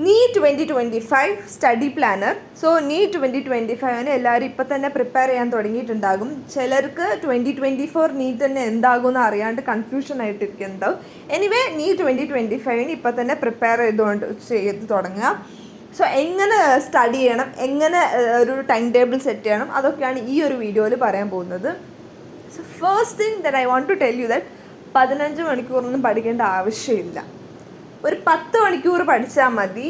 NEET 2025 study planner. So NEET 2025 എല്ലാവരും ഇപ്പം തന്നെ പ്രിപ്പയർ ചെയ്യാൻ തുടങ്ങിയിട്ടുണ്ടാകും. ചിലർക്ക് 2024 നീറ്റ് തന്നെ എന്താകും എന്ന് അറിയാണ്ട് കൺഫ്യൂഷൻ ആയിട്ടിരിക്കുന്നുണ്ടാവും. എനിവേ നീറ്റ് 2025 ഇപ്പം തന്നെ പ്രിപ്പയർ ചെയ്ത് തുടങ്ങുക. സോ എങ്ങനെ സ്റ്റഡി ചെയ്യണം, എങ്ങനെ ഒരു ടൈം ടേബിൾ സെറ്റ് ചെയ്യണം, അതൊക്കെയാണ് ഈ ഒരു വീഡിയോയിൽ പറയാൻ പോകുന്നത്. So first thing that I want to tell you that 15 മണിക്കൂറൊന്നും പഠിക്കേണ്ട ആവശ്യമില്ല. ഒരു 10 മണിക്കൂർ പഠിച്ചാൽ മതി.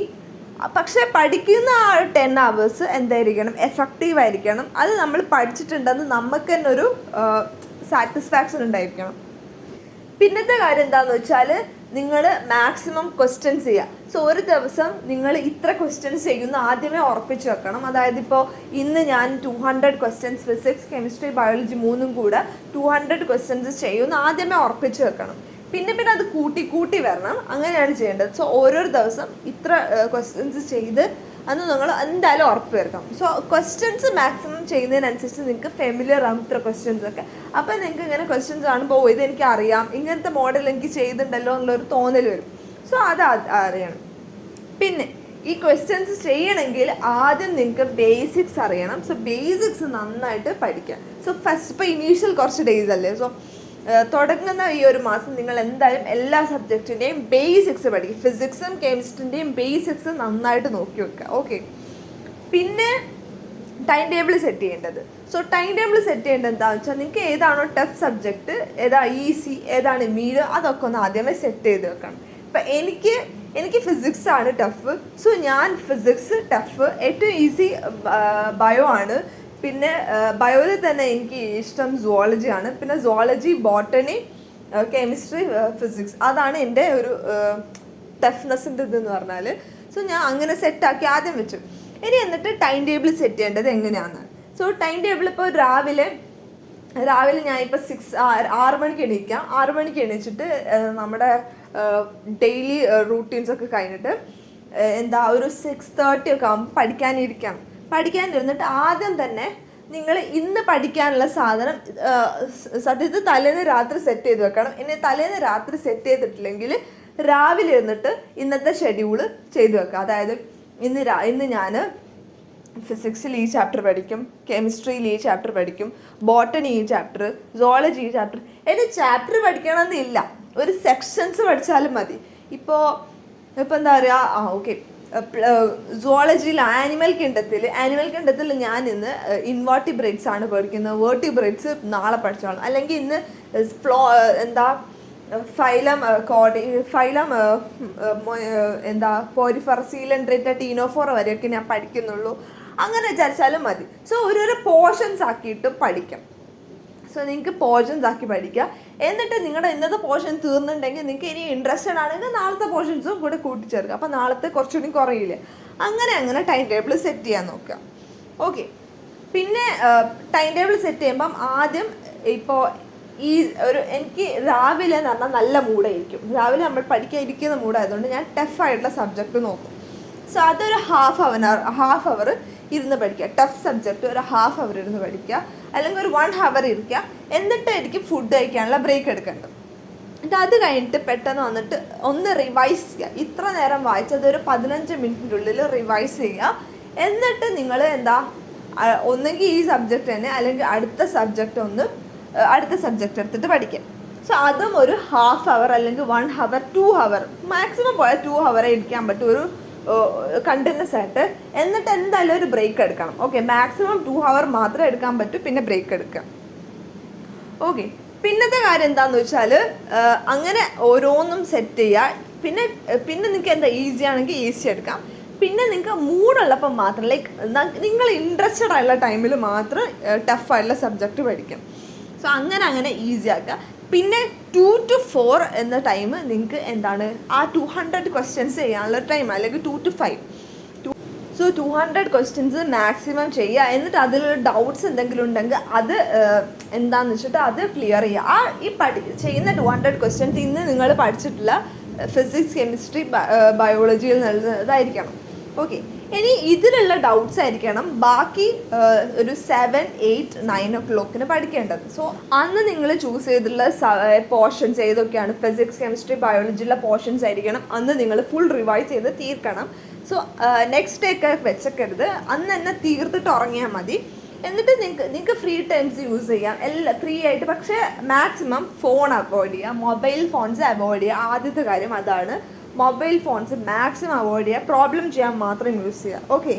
പക്ഷേ പഠിക്കുന്ന ആ 10 hours എന്തായിരിക്കണം, എഫക്റ്റീവ് ആയിരിക്കണം. അത് നമ്മൾ പഠിച്ചിട്ടുണ്ടെന്ന് നമുക്ക് തന്നെ ഒരു സാറ്റിസ്ഫാക്ഷൻ ഉണ്ടായിരിക്കണം. പിന്നത്തെ കാര്യം എന്താണെന്ന് വെച്ചാൽ നിങ്ങൾ മാക്സിമം ക്വസ്റ്റ്യൻസ് ചെയ്യുക. സോ ഒരു ദിവസം നിങ്ങൾ ഇത്ര ക്വസ്റ്റ്യൻസ് ചെയ്യുന്ന ആദ്യമേ ഉറപ്പിച്ച് വെക്കണം. അതായത് ഇപ്പോൾ ഇന്ന് ഞാൻ 200 ക്വസ്റ്റ്യൻസ് ഫിസിക്സ്, കെമിസ്ട്രി, ബയോളജി മൂന്നും കൂടെ 200 ക്വസ്റ്റ്യൻസ് ചെയ്യുമെന്ന് ആദ്യമേ ഉറപ്പിച്ച് വെക്കണം. പിന്നെ അത് കൂട്ടി വരണം. അങ്ങനെയാണ് ചെയ്യേണ്ടത്. സോ ഓരോ ദിവസം ഇത്ര ക്വസ്റ്റ്യൻസ് ചെയ്ത് അന്ന് നിങ്ങൾ എന്തായാലും ഉറപ്പ് വരുത്തണം. സോ ക്വസ്റ്റ്യൻസ് മാക്സിമം ചെയ്യുന്നതിനനുസരിച്ച് നിങ്ങൾക്ക് ഫെമിലിയർ ആകും ഇത്ര ക്വസ്റ്റ്യൻസ് ഒക്കെ. അപ്പോൾ നിങ്ങൾക്ക് ഇങ്ങനെ ക്വസ്റ്റ്യൻസ് കാണുമ്പോൾ ഇതെനിക്ക് അറിയാം, ഇങ്ങനത്തെ മോഡൽ എനിക്ക് ചെയ്തിട്ടുണ്ടല്ലോ എന്നുള്ളൊരു തോന്നൽ വരും. സോ അത് അറിയണം. പിന്നെ ഈ ക്വസ്റ്റ്യൻസ് ചെയ്യണമെങ്കിൽ ആദ്യം നിങ്ങൾക്ക് ബേസിക്സ് അറിയണം. സോ ബേസിക്സ് നന്നായിട്ട് പഠിക്കുക. സോ ഫസ്റ്റ് ഇപ്പോൾ ഇനീഷ്യൽ കുറച്ച് ഡേയ്സ് അല്ലേ, സോ തുടങ്ങുന്ന ഈ ഒരു മാസം നിങ്ങൾ എന്തായാലും എല്ലാ സബ്ജക്റ്റിൻ്റെയും ബേസിക്സ് പഠിക്കും. ഫിസിക്സും കെമിസ്ട്രിൻ്റെയും ബേസിക്സ് നന്നായിട്ട് നോക്കി വെക്കുക. ഓക്കെ. പിന്നെ ടൈം ടേബിൾ സെറ്റ് ചെയ്യേണ്ടത്. സോ ടൈം ടേബിൾ സെറ്റ് ചെയ്യേണ്ടത് എന്താണെന്ന് വെച്ചാൽ നിങ്ങൾക്ക് ഏതാണോ ടഫ് സബ്ജക്റ്റ്, ഏതാ ഈസി, ഏതാണ് മീഡിയം, അതൊക്കെ ഒന്ന് ആദ്യമേ സെറ്റ് ചെയ്ത് വെക്കണം. ഇപ്പം എനിക്ക് ഫിസിക്സ് ആണ് ടഫ്. സോ ഞാൻ ഫിസിക്സ് ടഫ്. ഏറ്റവും ഈസി ബയോ ആണ്. പിന്നെ ബയോയിൽ തന്നെ എനിക്ക് ഇഷ്ടം സുവോളജിയാണ്. പിന്നെ സുവോളജി, ബോട്ടണി, കെമിസ്ട്രി, ഫിസിക്സ്, അതാണ് എൻ്റെ ഒരു ടഫ്നെസ്സിൻ്റെ ഇതെന്ന് പറഞ്ഞാൽ. സോ ഞാൻ അങ്ങനെ സെറ്റാക്കി ആദ്യം വെച്ചു. ഇനി എന്നിട്ട് ടൈം ടേബിൾ സെറ്റ് ചെയ്യേണ്ടത് എങ്ങനെയാണ്. സോ ടൈം ടേബിൾ ഇപ്പോൾ രാവിലെ ഞാനിപ്പോൾ 6 മണിക്ക് എണീക്കാം. 6 മണിക്ക് എണീച്ചിട്ട് നമ്മുടെ ഡെയിലി റൂട്ടീൻസൊക്കെ കഴിഞ്ഞിട്ട് ഒരു 6:30 ഒക്കെ ആകുമ്പോൾ പഠിക്കാനിരുന്നിട്ട് ആദ്യം തന്നെ നിങ്ങൾ ഇന്ന് പഠിക്കാനുള്ള സാധനം സത്യത്തിൽ തലേന്ന് രാത്രി സെറ്റ് ചെയ്ത് വെക്കണം. ഇനി തലേന്ന് രാത്രി സെറ്റ് ചെയ്തിട്ടില്ലെങ്കിൽ രാവിലെ ഇരുന്നിട്ട് ഇന്നത്തെ ഷെഡ്യൂള് ചെയ്ത് വെക്കുക. അതായത് ഇന്ന് ഞാൻ ഫിസിക്സിൽ ഈ ചാപ്റ്റർ പഠിക്കും, കെമിസ്ട്രിയിൽ ഈ ചാപ്റ്റർ പഠിക്കും, ബോട്ടണി ഈ ചാപ്റ്റർ, സുവോളജി ഈ ചാപ്റ്റർ. ചാപ്റ്റർ പഠിക്കണമെന്നില്ല, ഒരു സെക്ഷൻസ് പഠിച്ചാലും മതി. ഇപ്പോൾ എന്താ പറയുക, ഓക്കെ, സുവോളജിയിൽ ആനിമൽ കിണ്ടത്തിൽ ഞാൻ ഇന്ന് ഇൻവേർട്ടിബ്രേറ്റ്സ് ആണ് പഠിക്കുന്നത്, വേർട്ടിബ്രേറ്റ്സ് നാളെ പഠിച്ചോളാം. അല്ലെങ്കിൽ ഇന്ന് ഫൈലം പോരിഫർ, സീലൻഡ്രേറ്റ, ടീനോഫോറ വരെയൊക്കെ ഞാൻ പഠിക്കുന്നുള്ളൂ. അങ്ങനെ വിചാരിച്ചാലും മതി. സോ ഓരോരോ പോർഷൻസ് ആക്കിയിട്ട് പഠിക്കാം. സോ നിങ്ങൾക്ക് പോർഷൻസ് ആക്കി പഠിക്കുക. എന്നിട്ട് നിങ്ങളുടെ ഇന്നത്തെ പോർഷൻ തീർന്നിട്ടുണ്ടെങ്കിൽ നിങ്ങൾക്ക് ഇനി ഇൻട്രസ്റ്റഡ് ആണെങ്കിൽ നാളത്തെ പോർഷൻസും കൂടെ കൂട്ടിച്ചേർക്കുക. അപ്പോൾ നാളത്തെ കുറച്ചുകൂടി കുറയില്ലേ. അങ്ങനെ ടൈം ടേബിൾ സെറ്റ് ചെയ്യാൻ നോക്കുക. ഓക്കെ. പിന്നെ ടൈം ടേബിൾ സെറ്റ് ചെയ്യുമ്പം ആദ്യം ഇപ്പോൾ എനിക്ക് രാവിലെ എന്ന് പറഞ്ഞാൽ നല്ല മൂഡായിരിക്കും. രാവിലെ നമ്മൾ പഠിക്കാൻ ഇരിക്കുന്ന മൂഡായതുകൊണ്ട് ഞാൻ ടഫായിട്ടുള്ള സബ്ജക്റ്റ് നോക്കും. സോ അതൊരു ഹാഫ് അവർ ഇരുന്ന് പഠിക്കുക. ടഫ് സബ്ജക്റ്റ് ഒരു ഹാഫ് അവർ ഇരുന്ന് പഠിക്കുക, അല്ലെങ്കിൽ ഒരു 1 hour ഇരിക്കുക. എന്നിട്ട് എനിക്ക് ഫുഡ് കഴിക്കാനുള്ള ബ്രേക്ക് എടുക്കേണ്ടത്. എന്നിട്ട് അത് കഴിഞ്ഞിട്ട് പെട്ടെന്ന് വന്നിട്ട് ഒന്ന് റിവൈസ് ചെയ്യുക. ഇത്ര നേരം വായിച്ചത് ഒരു 15 മിനിറ്റിനുള്ളിൽ റിവൈസ് ചെയ്യുക. എന്നിട്ട് നിങ്ങൾ ഒന്നെങ്കിൽ ഈ സബ്ജക്റ്റ് തന്നെ അല്ലെങ്കിൽ അടുത്ത സബ്ജക്റ്റ് എടുത്തിട്ട് പഠിക്കുക. സോ അതും ഒരു ഹാഫ് അവർ അല്ലെങ്കിൽ 1 hour, 2 hour, മാക്സിമം പോയാൽ 2 hour ഇരിക്കാൻ പറ്റും ഒരു കണ്ടിന്യൂസ് ആയിട്ട്. എന്നിട്ട് എന്തായാലും ഒരു ബ്രേക്ക് എടുക്കണം. ഓക്കെ, മാക്സിമം 2 hour മാത്രമേ എടുക്കാൻ പറ്റൂ, പിന്നെ ബ്രേക്ക് എടുക്കാം. ഓക്കെ. പിന്നത്തെ കാര്യം എന്താണെന്ന് വെച്ചാൽ അങ്ങനെ ഓരോന്നും സെറ്റ് ചെയ്യുക. പിന്നെ നിങ്ങൾക്ക് ഈസി ആണെങ്കിൽ ഈസി എടുക്കാം. പിന്നെ നിങ്ങൾക്ക് മൂഡുള്ളപ്പോൾ മാത്രം, ലൈക്ക് നിങ്ങൾ ഇൻട്രസ്റ്റഡ് ആയിട്ടുള്ള ടൈമിൽ മാത്രം ടഫായിട്ടുള്ള സബ്ജക്റ്റ് പഠിക്കാം. സോ അങ്ങനെ ഈസി ആക്കുക. പിന്നെ 2 to 4 എന്ന ടൈം നിങ്ങൾക്ക് ആ 200 ക്വസ്റ്റ്യൻസ് ചെയ്യാനുള്ള ടൈം, അല്ലെങ്കിൽ 2 to 5. സോ 200 ക്വസ്റ്റ്യൻസ് മാക്സിമം ചെയ്യുക. എന്നിട്ട് അതിലൊരു ഡൗട്ട്സ് എന്തെങ്കിലും ഉണ്ടെങ്കിൽ അത് എന്താണെന്ന് വെച്ചിട്ട് അത് ക്ലിയർ ചെയ്യുക. ഈ ചെയ്യുന്ന 200 ക്വസ്റ്റ്യൻസ് ഇന്ന് നിങ്ങൾ പഠിച്ചിട്ടുള്ള ഫിസിക്സ്, കെമിസ്ട്രി, ബയോളജിയിൽ നിന്നുള്ളതായിരിക്കണം. ഓക്കെ, ഇനി ഇതിലുള്ള ഡൗട്ട്സ് ആയിരിക്കണം ബാക്കി ഒരു 7, 8, 9 o'clock പഠിക്കേണ്ടത്. സോ അന്ന് നിങ്ങൾ ചൂസ് ചെയ്തിട്ടുള്ള പോർഷൻസ് ഏതൊക്കെയാണ്, ഫിസിക്സ്, കെമിസ്ട്രി, ബയോളജിയുള്ള പോർഷൻസ് ആയിരിക്കണം അന്ന് നിങ്ങൾ ഫുൾ റിവൈസ് ചെയ്ത് തീർക്കണം. സോ നെക്സ്റ്റ് ഡേ ഒക്കെ വെച്ചേക്കരുത്, അന്ന് തന്നെ തീർത്തിട്ട് ഉറങ്ങിയാൽ മതി. എന്നിട്ട് നിങ്ങൾക്ക് ഫ്രീ ടൈംസ് യൂസ് ചെയ്യാം എല്ലാം ഫ്രീ ആയിട്ട്. പക്ഷേ മാക്സിമം ഫോൺ അവോയ്ഡ് ചെയ്യുക, മൊബൈൽ ഫോൺസ് അവോയ്ഡ് ചെയ്യുക. ആദ്യത്തെ കാര്യം അതാണ്, മൊബൈൽ ഫോൺസ് മാക്സിമം അവോയ്ഡ് ചെയ്യുക, പ്രോബ്ലം ചെയ്യാൻ മാത്രം യൂസ് ചെയ്യുക. ഓക്കെ.